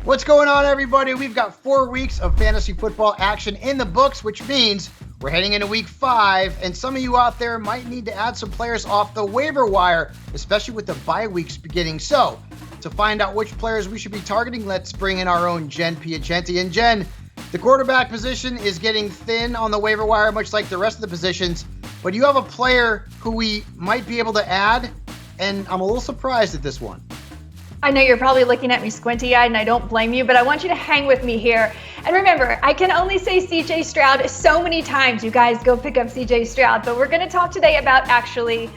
What's going on, everybody? We've got 4 weeks of fantasy football action in the books, which means we're heading into week 5, and some of you out there might need to add some players off the waiver wire, especially with the bye weeks beginning. So, to find out which players we should be targeting, let's bring in our own Jen Piacenti. And Jen, the quarterback position is getting thin on the waiver wire, much like the rest of the positions, but you have a player who we might be able to add, and I'm a little surprised at this one. I know you're probably looking at me squinty-eyed, and I don't blame you, but I want you to hang with me here. And remember, I can only say CJ Stroud so many times. You guys go pick up CJ Stroud, but we're going to talk today about actually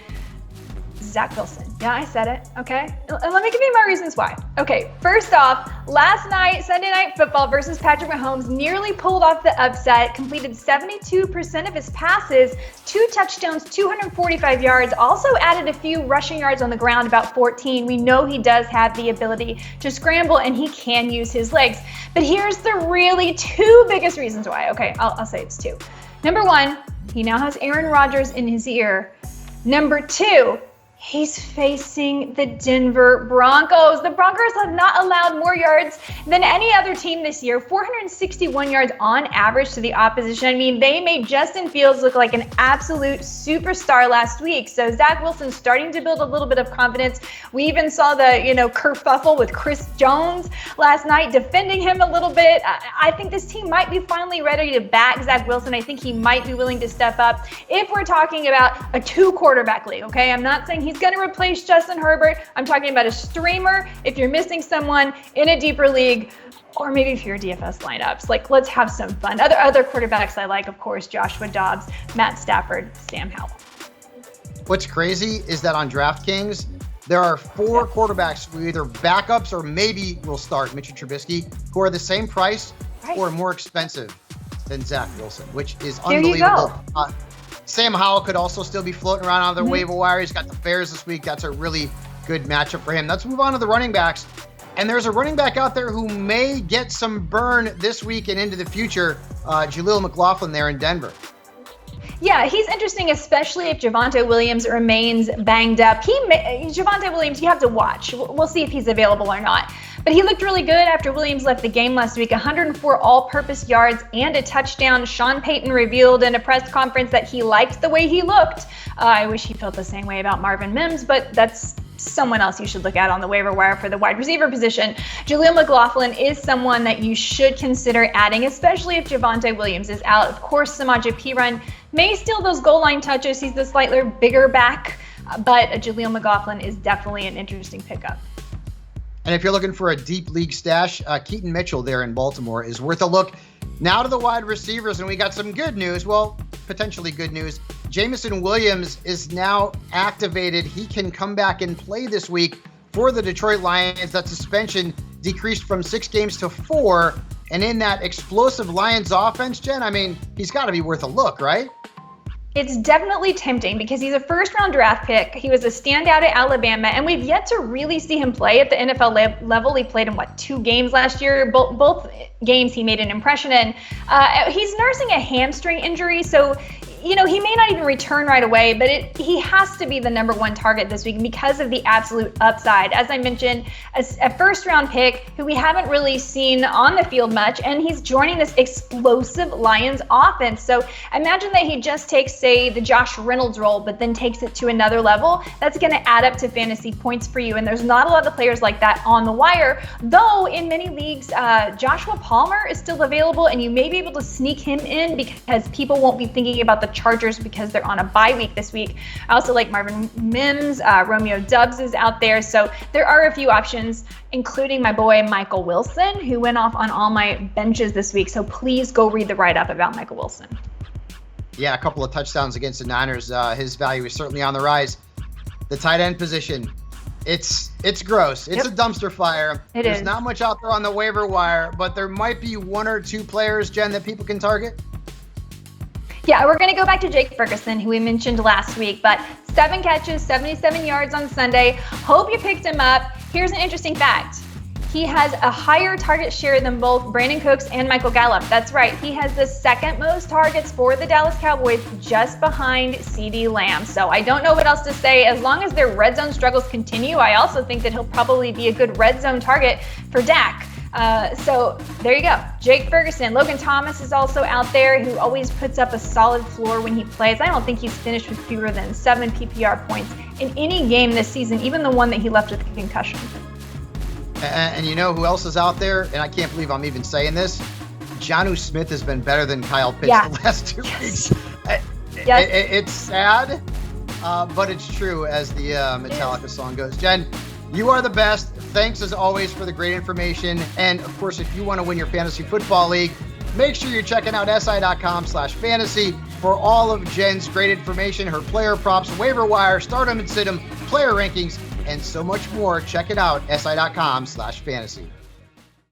Zach Wilson. Yeah, I said it, okay? And let me give you my reasons why. Okay, first off, last night, Sunday Night Football versus Patrick Mahomes nearly pulled off the upset, completed 72% of his passes, 2 touchdowns, 245 yards, also added a few rushing yards on the ground, about 14. We know he does have the ability to scramble and he can use his legs. But here's the really 2 biggest reasons why. Okay, I'll say it's 2. Number 1, he now has Aaron Rodgers in his ear. Number 2, he's facing the Denver Broncos. The Broncos have not allowed more yards than any other team this year, 461 yards on average to the opposition. I mean, they made Justin Fields look like an absolute superstar last week. So Zach Wilson's starting to build a little bit of confidence. We even saw the, kerfuffle with Chris Jones last night, defending him a little bit. I think this team might be finally ready to back Zach Wilson. I think he might be willing to step up if we're talking about a 2-quarterback league, okay? I'm not saying he's going to replace Justin Herbert. I'm talking about a streamer. If you're missing someone in a deeper league, or maybe if you're DFS lineups, let's have some fun. Other quarterbacks I like, of course, Joshua Dobbs, Matt Stafford, Sam Howell. What's crazy is that on DraftKings, there are 4 quarterbacks who either backups or maybe will start Mitchell Trubisky, who are the same price or more expensive than Zach Wilson, which is unbelievable. Sam Howell could also still be floating around on the waiver wire. He's got the Bears this week. That's a really good matchup for him. Let's move on to the running backs. And there's a running back out there who may get some burn this week and into the future, Julian McLaughlin there in Denver. Yeah, he's interesting, especially if Javonte Williams remains banged up. Javonte Williams, you have to watch. We'll see if he's available or not. But he looked really good after Williams left the game last week. 104 all-purpose yards and a touchdown. Sean Payton revealed in a press conference that he liked the way he looked. I wish he felt the same way about Marvin Mims, but that's someone else you should look at on the waiver wire for the wide receiver position. Julian McLaughlin is someone that you should consider adding, especially if Javonte Williams is out. Of course, Samaje Perine may steal those goal line touches. He's the slightly bigger back, but Julian McLaughlin is definitely an interesting pickup. And if you're looking for a deep league stash, Keaton Mitchell there in Baltimore is worth a look. Now to the wide receivers, and we got some good news. Well, potentially good news. Jameson Williams is now activated. He can come back and play this week for the Detroit Lions. That suspension decreased from 6 games to 4. And in that explosive Lions offense, Jen, I mean, he's got to be worth a look, right? It's definitely tempting because he's a first-round draft pick. He was a standout at Alabama, and we've yet to really see him play at the NFL level. He played in, 2 games last year? Both games he made an impression in. He's nursing a hamstring injury, so he may not even return right away, but he has to be the number 1 target this week because of the absolute upside. As I mentioned, a first-round pick who we haven't really seen on the field much, and he's joining this explosive Lions offense. So imagine that he just takes, say, the Josh Reynolds role, but then takes it to another level. That's going to add up to fantasy points for you, and there's not a lot of players like that on the wire, though in many leagues, Joshua Palmer is still available, and you may be able to sneak him in because people won't be thinking about the Chargers because they're on a bye week this week. I also like Marvin Mims. Romeo Doubs is out there. So there are a few options, including my boy Michael Wilson, who went off on all my benches this week. So please go read the write-up about Michael Wilson. Yeah, a couple of touchdowns against the Niners. His value is certainly on the rise. The tight end position, it's gross. It's a dumpster fire. There's not much out there on the waiver wire, but there might be 1 or 2 players, Jen, that people can target. Yeah, we're going to go back to Jake Ferguson, who we mentioned last week, but 7 catches, 77 yards on Sunday. Hope you picked him up. Here's an interesting fact. He has a higher target share than both Brandon Cooks and Michael Gallup. That's right. He has the 2nd most targets for the Dallas Cowboys, just behind CeeDee Lamb. So I don't know what else to say. As long as their red zone struggles continue, I also think that he'll probably be a good red zone target for Dak. So there you go. Jake Ferguson. Logan Thomas is also out there, who always puts up a solid floor when he plays. I don't think he's finished with fewer than 7 PPR points in any game this season, even the one that he left with a concussion. And you know who else is out there? And I can't believe I'm even saying this. Jonnu Smith has been better than Kyle Pitts the last 2 weeks. It's sad, but it's true, as the Metallica song goes. Jen, you are the best. Thanks as always for the great information. And of course, if you want to win your fantasy football league, make sure you're checking out si.com/fantasy for all of Jen's great information, her player props, waiver wire, stardom and sit 'em, player rankings, and so much more. Check it out, si.com/fantasy.